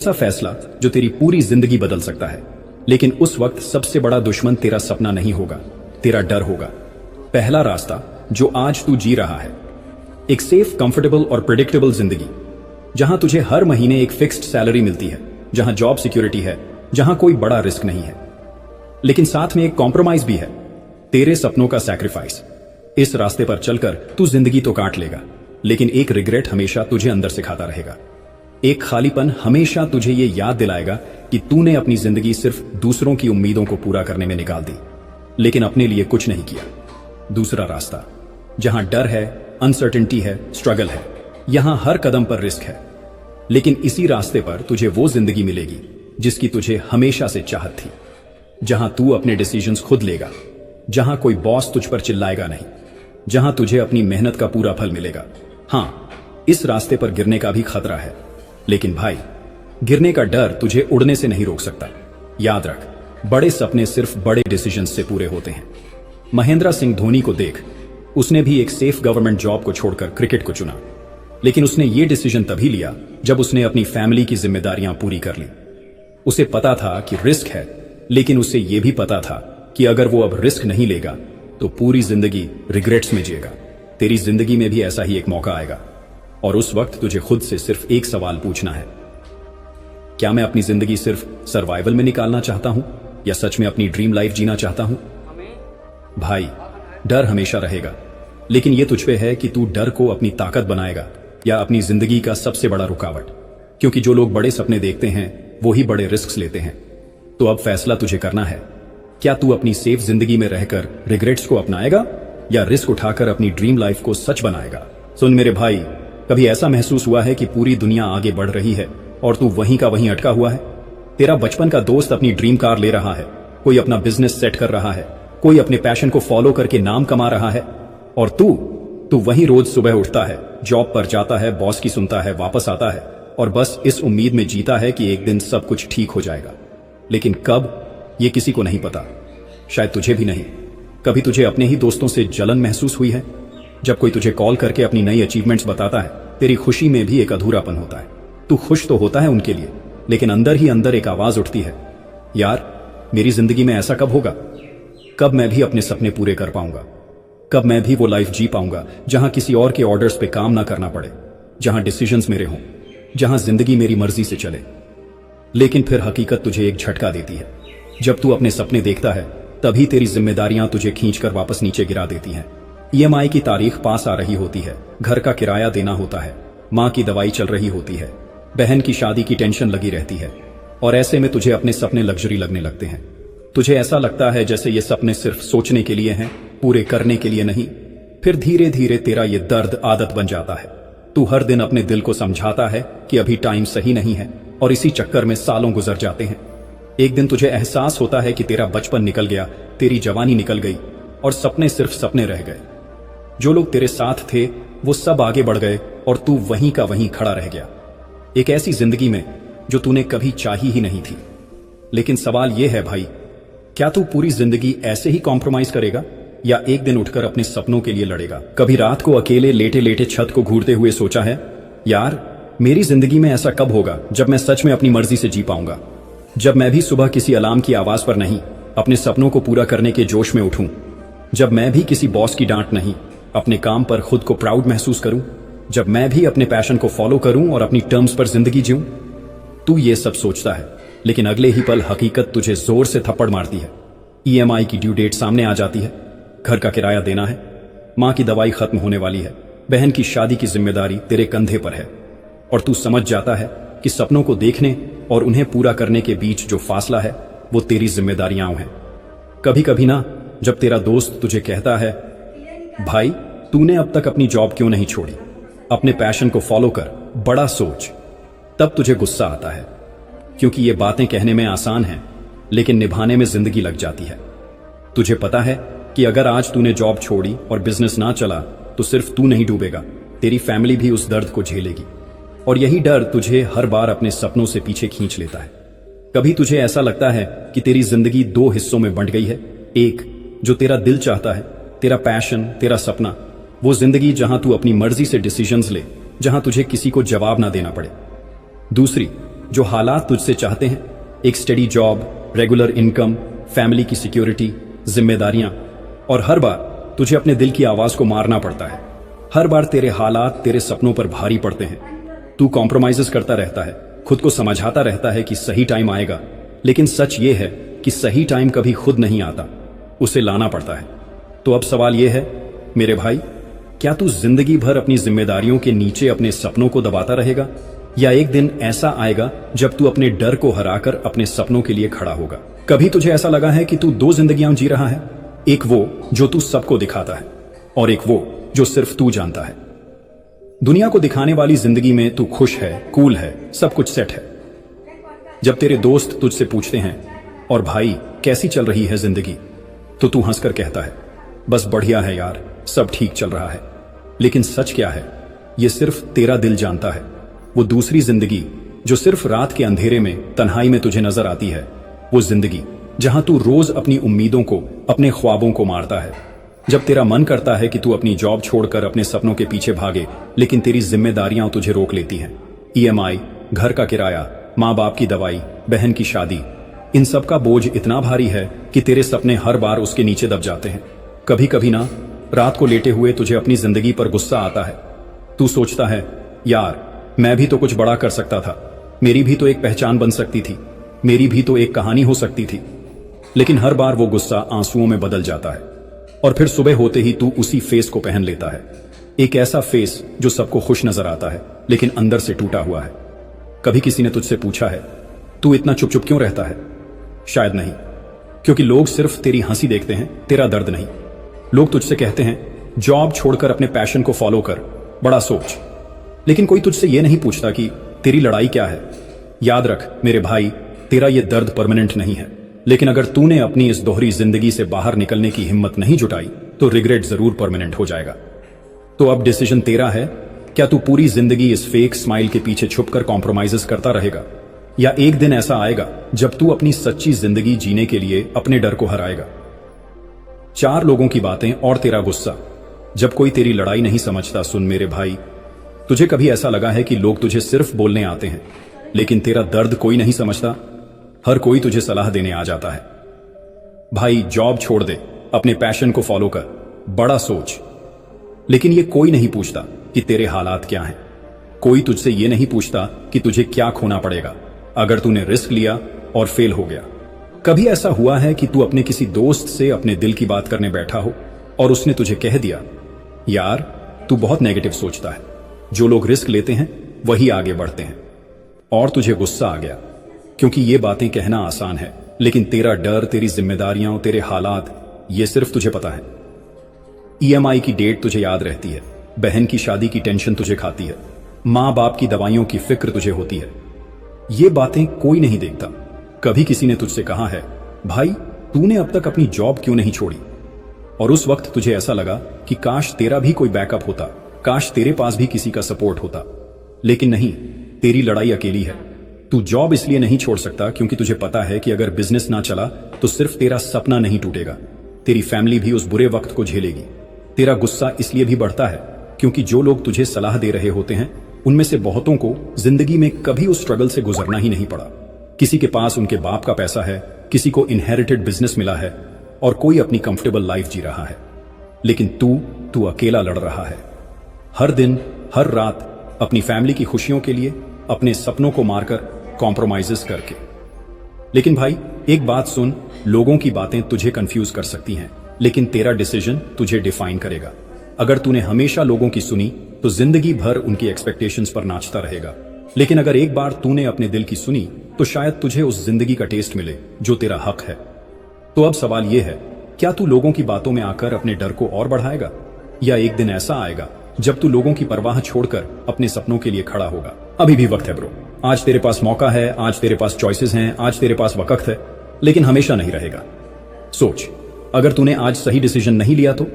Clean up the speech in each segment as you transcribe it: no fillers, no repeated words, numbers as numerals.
ऐसा फैसला जो तेरी पूरी जिंदगी बदल सकता है, लेकिन उस वक्त सबसे बड़ा दुश्मन तेरा सपना नहीं होगा, तेरा डर होगा। पहला रास्ता जो आज तू जी रहा है, एक सेफ, कंफर्टेबल और प्रिडिक्टेबल जिंदगी, जहां तुझे हर महीने एक फिक्स्ड सैलरी मिलती है, जहां जॉब सिक्योरिटी है, जहां कोई बड़ा रिस्क नहीं है। लेकिन साथ में एक कॉम्प्रोमाइज भी है, तेरे सपनों का सैक्रिफाइस। इस रास्ते पर चलकर तू जिंदगी तो काट लेगा, लेकिन एक रिग्रेट हमेशा तुझे अंदर से खाता रहेगा। एक खालीपन हमेशा तुझे ये याद दिलाएगा कि तूने अपनी जिंदगी सिर्फ दूसरों की उम्मीदों को पूरा करने में निकाल दी, लेकिन अपने लिए कुछ नहीं किया। दूसरा रास्ता, जहां डर है, अनसर्टेनिटी है, स्ट्रगल है, यहां हर कदम पर रिस्क है, लेकिन इसी रास्ते पर तुझे वो जिंदगी मिलेगी जिसकी तुझे हमेशा से चाहत थी, जहां तू अपने डिसीजंस खुद लेगा, जहां कोई बॉस तुझ पर चिल्लाएगा नहीं, जहां तुझे अपनी मेहनत का पूरा फल मिलेगा। हां, इस रास्ते पर गिरने का भी खतरा है, लेकिन भाई, गिरने का डर तुझे उड़ने से नहीं रोक सकता। याद रख, बड़े सपने सिर्फ बड़े डिसीजंस से पूरे होते हैं। महेंद्र सिंह धोनी को देख, उसने भी एक सेफ गवर्नमेंट जॉब को छोड़कर क्रिकेट को चुना, लेकिन उसने ये डिसीजन तभी लिया जब उसने अपनी फैमिली की जिम्मेदारियां पूरी कर ली। उसे पता था कि रिस्क है, लेकिन उसे यह भी पता था कि अगर वो अब रिस्क नहीं लेगा तो पूरी जिंदगी रिग्रेट्स में जिएगा। तेरी जिंदगी में भी ऐसा ही एक मौका आएगा, और उस वक्त तुझे खुद से सिर्फ एक सवाल पूछना है, क्या मैं अपनी जिंदगी सिर्फ सर्वाइवल में निकालना चाहता हूं, या सच में अपनी ड्रीम लाइफ जीना चाहता हूं? भाई, डर हमेशा रहेगा, लेकिन यह तुझ पे है कि तू डर को अपनी ताकत बनाएगा या अपनी जिंदगी का सबसे बड़ा रुकावट। क्योंकि जो लोग बड़े सपने देखते हैं वो ही बड़े रिस्क लेते हैं। तो अब फैसला तुझे करना है, क्या तू अपनी सेफ जिंदगी में रहकर रिग्रेट्स को अपनाएगा या रिस्क उठाकर अपनी ड्रीम लाइफ को सच बनाएगा? सुन मेरे भाई, कभी ऐसा महसूस हुआ है कि पूरी दुनिया आगे बढ़ रही है और तू वहीं का वहीं अटका हुआ है? तेरा बचपन का दोस्त अपनी ड्रीम कार ले रहा है, कोई अपना बिजनेस सेट कर रहा है, कोई अपने पैशन को फॉलो करके नाम कमा रहा है, और तू वहीं रोज सुबह उठता है, जॉब पर जाता है, बॉस की सुनता है, वापस आता है और बस इस उम्मीद में जीता है कि एक दिन सब कुछ ठीक हो जाएगा। लेकिन कब, ये किसी को नहीं पता, शायद तुझे भी नहीं। कभी तुझे अपने ही दोस्तों से जलन महसूस हुई है? जब कोई तुझे कॉल करके अपनी नई अचीवमेंट्स बताता है, तेरी खुशी में भी एक अधूरापन होता है। तू खुश तो होता है उनके लिए, लेकिन अंदर ही अंदर एक आवाज उठती है, यार, मेरी जिंदगी में ऐसा कब होगा? कब मैं भी अपने सपने पूरे कर पाऊंगा? कब मैं भी वो लाइफ जी पाऊंगा जहां किसी और के ऑर्डर्स पे काम ना करना पड़े, जहां डिसीजंस मेरे हों, जहां जिंदगी मेरी मर्जी से चले? लेकिन फिर हकीकत तुझे एक झटका देती है। जब तू अपने सपने देखता है, तभी तेरी जिम्मेदारियां तुझे खींचकर वापस नीचे गिरा देती हैं। ईएमआई की तारीख पास आ रही होती है, घर का किराया देना होता है, मां की दवाई चल रही होती है, बहन की शादी की टेंशन लगी रहती है, और ऐसे में तुझे अपने सपने लग्जरी लगने लगते हैं। तुझे ऐसा लगता है जैसे ये सपने सिर्फ सोचने के लिए हैं, पूरे करने के लिए नहीं। फिर धीरे धीरे तेरा ये दर्द आदत बन जाता है। तू हर दिन अपने दिल को समझाता है कि अभी टाइम सही नहीं है, और इसी चक्कर में सालों गुजर जाते हैं। एक दिन तुझे एहसास होता है कि तेरा बचपन निकल गया, तेरी जवानी निकल गई, और सपने सिर्फ सपने रह गए। जो लोग तेरे साथ थे वो सब आगे बढ़ गए और तू वहीं का वहीं खड़ा रह गया, एक ऐसी जिंदगी में जो तूने कभी चाही ही नहीं थी। लेकिन सवाल यह है भाई, क्या तू पूरी जिंदगी ऐसे ही कॉम्प्रोमाइज करेगा या एक दिन उठकर अपने सपनों के लिए लड़ेगा? कभी रात को अकेले लेटे लेटे छत को घूरते हुए सोचा है, यार, मेरी जिंदगी में ऐसा कब होगा जब मैं सच में अपनी मर्जी से जी पाऊंगा, जब मैं भी सुबह किसी अलार्म की आवाज पर नहीं, अपने सपनों को पूरा करने के जोश में उठूं, जब मैं भी किसी बॉस की डांट नहीं, अपने काम पर खुद को प्राउड महसूस करूं, जब मैं भी अपने पैशन को फॉलो करूं और अपनी टर्म्स पर जिंदगी जीऊं? तू ये सब सोचता है, लेकिन अगले ही पल हकीकत तुझे जोर से थप्पड़ मारती है। ईएमआई की ड्यू डेट सामने आ जाती है, घर का किराया देना है, मां की दवाई खत्म होने वाली है, बहन की शादी की जिम्मेदारी तेरे कंधे पर है, और तू समझ जाता है कि सपनों को देखने और उन्हें पूरा करने के बीच जो फासला है वो तेरी जिम्मेदारियां हैं। कभी कभी ना, जब तेरा दोस्त तुझे कहता है, भाई, तूने अब तक अपनी जॉब क्यों नहीं छोड़ी, अपने पैशन को फॉलो कर, बड़ा सोच, तब तुझे गुस्सा आता है। क्योंकि ये बातें कहने में आसान हैं, लेकिन निभाने में जिंदगी लग जाती है। तुझे पता है कि अगर आज तूने जॉब छोड़ी और बिजनेस ना चला तो सिर्फ तू नहीं डूबेगा, तेरी फैमिली भी उस दर्द को झेलेगी। और यही डर तुझे हर बार अपने सपनों से पीछे खींच लेता है। कभी तुझे ऐसा लगता है कि तेरी जिंदगी दो हिस्सों में बंट गई है, एक जो तेरा दिल चाहता है, तेरा पैशन, तेरा सपना, वो जिंदगी जहां तू अपनी मर्जी से डिसीजंस ले, जहां तुझे किसी को जवाब ना देना पड़े। दूसरी, जो हालात तुझसे चाहते हैं, एक study job, regular income, family की सिक्योरिटी, जिम्मेदारियां, और हर बार तुझे अपने दिल की आवाज को मारना पड़ता है। हर बार तेरे हालात तेरे सपनों पर भारी पड़ते हैं। तू कॉम्प्रोमाइजेस करता रहता है, खुद को समझाता रहता है कि सही टाइम आएगा, लेकिन सच ये है कि सही टाइम कभी खुद नहीं आता, उसे लाना पड़ता है। तो अब सवाल यह है मेरे भाई, क्या तू जिंदगी भर अपनी जिम्मेदारियों के नीचे अपने सपनों को दबाता रहेगा, या एक दिन ऐसा आएगा जब तू अपने डर को हराकर अपने सपनों के लिए खड़ा होगा? कभी तुझे ऐसा लगा है कि तू दो जिंदगियां जी रहा है, एक वो जो तू सबको दिखाता है और एक वो जो सिर्फ तू जानता है? दुनिया को दिखाने वाली जिंदगी में तू खुश है, कूल है, सब कुछ सेट है। जब तेरे दोस्त तुझसे पूछते हैं और भाई कैसी चल रही है जिंदगी, तो तू हंसकर कहता है बस बढ़िया है यार, सब ठीक चल रहा है। लेकिन सच क्या है, ये सिर्फ तेरा दिल जानता है। वो दूसरी जिंदगी जो सिर्फ रात के अंधेरे में तन्हाई में तुझे नजर आती है, वो जिंदगी जहां तू रोज अपनी उम्मीदों को, अपने ख्वाबों को मारता है। जब तेरा मन करता है कि तू अपनी जॉब छोड़कर अपने सपनों के पीछे भागे, लेकिन तेरी जिम्मेदारियां तुझे रोक लेती हैं। EMI, घर का किराया, माँ बाप की दवाई, बहन की शादी, इन सब का बोझ इतना भारी है कि तेरे सपने हर बार उसके नीचे दब जाते हैं। कभी कभी ना, रात को लेटे हुए तुझे अपनी जिंदगी पर गुस्सा आता है। तू सोचता है यार, मैं भी तो कुछ बड़ा कर सकता था, मेरी भी तो एक पहचान बन सकती थी, मेरी भी तो एक कहानी हो सकती थी। लेकिन हर बार वो गुस्सा आंसुओं में बदल जाता है, और फिर सुबह होते ही तू उसी फेस को पहन लेता है। एक ऐसा फेस जो सबको खुश नजर आता है, लेकिन अंदर से टूटा हुआ है। कभी किसी ने तुझसे पूछा है तू इतना चुप चुप क्यों रहता है? शायद नहीं, क्योंकि लोग सिर्फ तेरी हंसी देखते हैं, तेरा दर्द नहीं। लोग तुझसे कहते हैं जॉब छोड़कर अपने पैशन को फॉलो कर, बड़ा सोच। लेकिन कोई तुझसे यह नहीं पूछता कि तेरी लड़ाई क्या है। याद रख मेरे भाई, तेरा यह दर्द परमानेंट नहीं है, लेकिन अगर तूने अपनी इस दोहरी जिंदगी से बाहर निकलने की हिम्मत नहीं जुटाई, तो रिग्रेट जरूर परमानेंट हो जाएगा। तो अब डिसीजन तेरा है, क्या तू पूरी जिंदगी इस फेक स्माइल के पीछे छुपकर कॉम्प्रोमाइजेस करता रहेगा, या एक दिन ऐसा आएगा जब तू अपनी सच्ची जिंदगी जीने के लिए अपने डर को हराएगा? 4 लोगों की बातें और तेरा गुस्सा, जब कोई तेरी लड़ाई नहीं समझता। सुन मेरे भाई, तुझे कभी ऐसा लगा है कि लोग तुझे सिर्फ बोलने आते हैं, लेकिन तेरा दर्द कोई नहीं समझता? हर कोई तुझे सलाह देने आ जाता है, भाई जॉब छोड़ दे, अपने पैशन को फॉलो कर, बड़ा सोच। लेकिन ये कोई नहीं पूछता कि तेरे हालात क्या हैं। कोई तुझसे ये नहीं पूछता कि तुझे क्या खोना पड़ेगा अगर तूने रिस्क लिया और फेल हो गया। कभी ऐसा हुआ है कि तू अपने किसी दोस्त से अपने दिल की बात करने बैठा हो और उसने तुझे कह दिया यार तू बहुत नेगेटिव सोचता है, जो लोग रिस्क लेते हैं वही आगे बढ़ते हैं, और तुझे गुस्सा आ गया क्योंकि ये बातें कहना आसान है, लेकिन तेरा डर, तेरी जिम्मेदारियां, तेरे हालात, ये सिर्फ तुझे पता है। EMI की डेट तुझे याद रहती है, बहन की शादी की टेंशन तुझे खाती है, माँ बाप की दवाइयों की फिक्र तुझे होती है। ये बातें कोई नहीं देखता। कभी किसी ने तुझसे कहा है भाई तूने अब तक अपनी जॉब क्यों नहीं छोड़ी, और उस वक्त तुझे ऐसा लगा कि काश तेरा भी कोई बैकअप होता, काश तेरे पास भी किसी का सपोर्ट होता। लेकिन नहीं, तेरी लड़ाई अकेली है। तू जॉब इसलिए नहीं छोड़ सकता क्योंकि तुझे पता है कि अगर बिजनेस ना चला तो सिर्फ तेरा सपना नहीं टूटेगा, तेरी फैमिली भी उस बुरे वक्त को झेलेगी। तेरा गुस्सा इसलिए भी बढ़ता है क्योंकि जो लोग तुझे सलाह दे रहे होते हैं उनमें से बहुतों को जिंदगी में कभी उस स्ट्रगल से गुजरना ही नहीं पड़ा। किसी के पास उनके बाप का पैसा है, किसी को इनहेरिटेड बिजनेस मिला है, और कोई अपनी कंफर्टेबल लाइफ जी रहा है। लेकिन तू अकेला लड़ रहा है, हर दिन हर रात अपनी फैमिली की खुशियों के लिए, अपने सपनों को मारकर, कॉम्प्रोमाइजेस करके। लेकिन भाई एक बात सुन, लोगों की बातें तुझे कंफ्यूज कर सकती हैं, लेकिन तेरा डिसीजन तुझे डिफाइन करेगा। अगर तूने हमेशा लोगों की सुनी तो जिंदगी भर उनकी एक्सपेक्टेशंस पर नाचता रहेगा। लेकिन अगर एक बार तूने अपने दिल की सुनी तो शायद तुझे उस जिंदगी का टेस्ट मिले जो तेरा हक है। तो अब सवाल यह है, क्या तू लोगों की बातों में आकर अपने डर को और बढ़ाएगा, या एक दिन ऐसा आएगा जब तू लोगों की परवाह छोड़कर अपने सपनों के लिए खड़ा होगा? अभी भी वक्त है ब्रो, आज तेरे पास मौका है, आज तेरे पास चॉइसेस हैं, आज तेरे पास वक्त है, लेकिन हमेशा नहीं रहेगा। सोच, अगर तूने आज सही डिसीजन नहीं लिया तो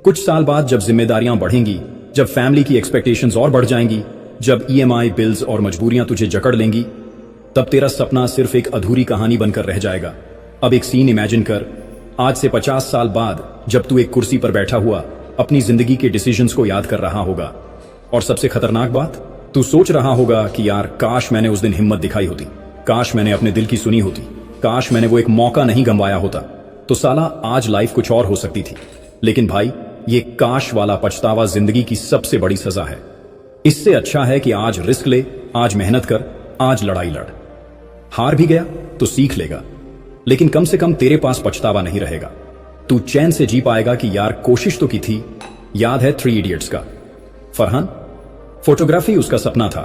कुछ साल बाद जब जिम्मेदारियां बढ़ेंगी, जब फैमिली की एक्सपेक्टेशंस और बढ़ जाएंगी, जब EMI, बिल्स और मजबूरियां तुझे जकड़ लेंगी, तब तेरा सपना सिर्फ एक अधूरी कहानी बनकर रह जाएगा। अब एक सीन इमेजिन कर, आज से 50 साल बाद जब तू एक कुर्सी पर बैठा हुआ अपनी जिंदगी के डिसीजंस को याद कर रहा होगा, और सबसे खतरनाक बात, तू सोच रहा होगा कि यार काश मैंने उस दिन हिम्मत दिखाई होती, काश मैंने अपने दिल की सुनी होती, काश मैंने वो एक मौका नहीं गंवाया होता, तो साला आज लाइफ कुछ और हो सकती थी। लेकिन भाई, ये काश वाला पछतावा जिंदगी की सबसे बड़ी सजा है। इससे अच्छा है कि आज रिस्क ले, आज मेहनत कर, आज लड़ाई लड़। हार भी गया तो सीख लेगा, लेकिन कम से कम तेरे पास पछतावा नहीं रहेगा। तू चैन से जी पाएगा कि यार कोशिश तो की थी। याद है 3 इडियट्स का फरहान? फोटोग्राफी उसका सपना था,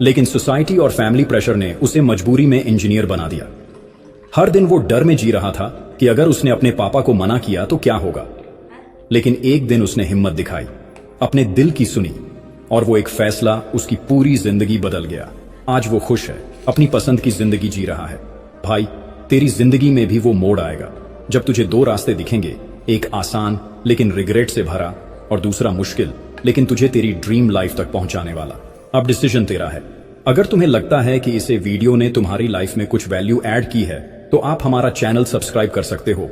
लेकिन सोसाइटी और फैमिली प्रेशर ने उसे मजबूरी में इंजीनियर बना दिया। हर दिन वो डर में जी रहा था कि अगर उसने अपने पापा को मना किया तो क्या होगा। लेकिन एक दिन उसने हिम्मत दिखाई, अपने दिल की सुनी, और वो एक फैसला उसकी पूरी जिंदगी बदल गया। आज वो खुश है, अपनी पसंद की जिंदगी जी रहा है। भाई, तेरी जिंदगी में भी वो मोड़ आएगा जब तुझे 2 रास्ते दिखेंगे, एक आसान लेकिन रिग्रेट से भरा, और दूसरा मुश्किल लेकिन तुझे तेरी ड्रीम लाइफ तक पहुंचाने वाला। अब डिसीजन तेरा है। अगर तुम्हें लगता है कि इसे वीडियो ने तुम्हारी लाइफ में कुछ वैल्यू ऐड की है, तो आप हमारा चैनल सब्सक्राइब कर सकते हो।